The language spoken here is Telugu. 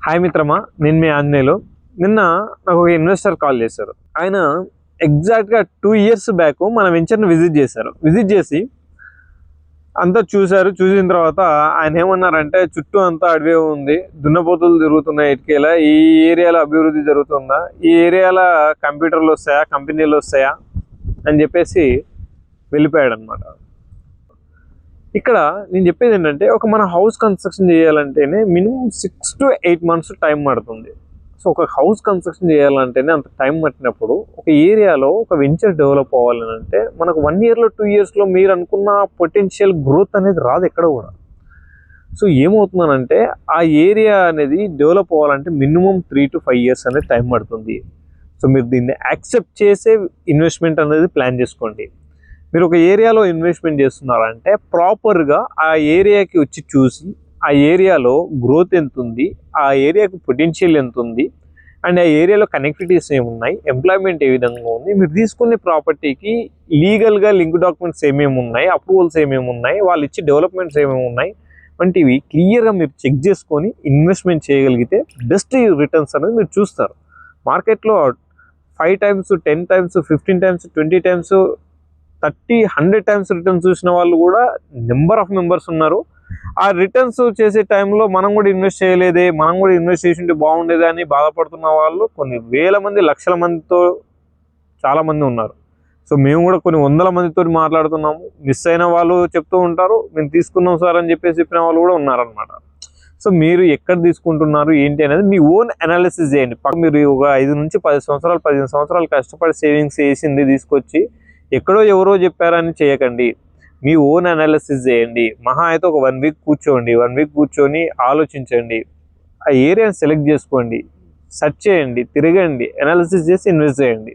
హాయ్ మిత్రమా, నేను మీ ఆంజనేయులు. నిన్న నాకు ఒక ఇన్వెస్టర్ కాల్ చేశారు. ఆయన ఎగ్జాక్ట్గా 2 years బ్యాక్ మన వెంచర్ని విజిట్ చేశారు. విజిట్ చేసి అంతా చూశారు. చూసిన తర్వాత ఆయన ఏమన్నారంటే, చుట్టూ అంతా అడవి ఉంది, దున్నపోతులు తిరుగుతున్నాయి, ఇటుకేలా ఈ ఏరియాలో అభివృద్ధి జరుగుతుందా, ఈ ఏరియాలో కంప్యూటర్లు వస్తాయా, కంపెనీలు వస్తాయా అని చెప్పేసి వెళ్ళిపోయాడు అనమాట. ఇక్కడ నేను చెప్పేది ఏంటంటే, మన హౌస్ కన్స్ట్రక్షన్ చేయాలంటేనే మినిమం 6 to 8 months టైం పడుతుంది. సో ఒక హౌస్ కన్స్ట్రక్షన్ చేయాలంటేనే అంత టైం పట్టినప్పుడు ఒక ఏరియాలో ఒక వెంచర్ డెవలప్ అవ్వాలని అంటే మనకు 1 yearలో 2 yearsలో మీరు అనుకున్న పొటెన్షియల్ గ్రోత్ అనేది రాదు ఎక్కడ కూడా. సో ఏమవుతుందనంటే, ఆ ఏరియా అనేది డెవలప్ అవ్వాలంటే మినిమం 3 to 5 years అనేది టైం పడుతుంది. సో మీరు దీన్ని యాక్సెప్ట్ చేసే ఇన్వెస్ట్మెంట్ అనేది ప్లాన్ చేసుకోండి. మీరు ఒక ఏరియాలో ఇన్వెస్ట్మెంట్ చేస్తున్నారంటే ప్రాపర్గా ఆ ఏరియాకి వచ్చి చూసి, ఆ ఏరియాలో గ్రోత్ ఎంత ఉంది, ఆ ఏరియాకి పొటెన్షియల్ ఎంత ఉంది, అండ్ ఆ ఏరియాలో కనెక్టివిటీస్ ఏమున్నాయి, ఎంప్లాయ్మెంట్ ఏ విధంగా ఉంది, మీరు తీసుకునే ప్రాపర్టీకి లీగల్గా లింక్ డాక్యుమెంట్స్ ఏమేమి ఉన్నాయి, అప్రూవల్స్ ఏమేమి ఉన్నాయి, వాళ్ళు ఇచ్చే డెవలప్మెంట్స్ ఏమేమి ఉన్నాయి వంటివి క్లియర్గా మీరు చెక్ చేసుకొని ఇన్వెస్ట్మెంట్ చేయగలిగితే బెస్ట్ రిటర్న్స్ అనేది మీరు చూస్తారు. మార్కెట్లో 5 times, 10 times, 15 times, 20 times, 30, 100 times returns చూసిన వాళ్ళు కూడా నెంబర్ ఆఫ్ మెంబర్స్ ఉన్నారు. ఆ రిటర్న్స్ చేసే టైంలో మనం కూడా ఇన్వెస్ట్ చేయలేదే, మనం కూడా ఇన్వెస్ట్ చేసి ఉంటే బాగుండేదే అని బాధపడుతున్న వాళ్ళు కొన్ని వేల మంది, లక్షల మందితో చాలామంది ఉన్నారు. సో మేము కూడా కొన్ని వందల మందితో మాట్లాడుతున్నాము. మిస్ అయిన వాళ్ళు చెప్తూ ఉంటారు, మేము తీసుకున్నాం సార్ అని చెప్పిన వాళ్ళు కూడా ఉన్నారనమాట. సో మీరు ఎక్కడ తీసుకుంటున్నారు ఏంటి అనేది మీ ఓన్ అనాలిసిస్ చేయండి. మీరు ఒక 5 నుంచి 10 సంవత్సరాలు, 15 సంవత్సరాలు కష్టపడి సేవింగ్స్ చేసింది తీసుకొచ్చి ఎక్కడో ఎవరో చెప్పారని చేయకండి. మీ ఓన్ అనాలిసిస్ చేయండి. మహా అయితే ఒక 1 week కూర్చోండి. 1 week కూర్చొని ఆలోచించండి. ఆ ఏరియాని సెలెక్ట్ చేసుకోండి, సెర్చ్ చేయండి, తిరగండి, అనాలిసిస్ చేసి ఇన్వెస్ట్ చేయండి.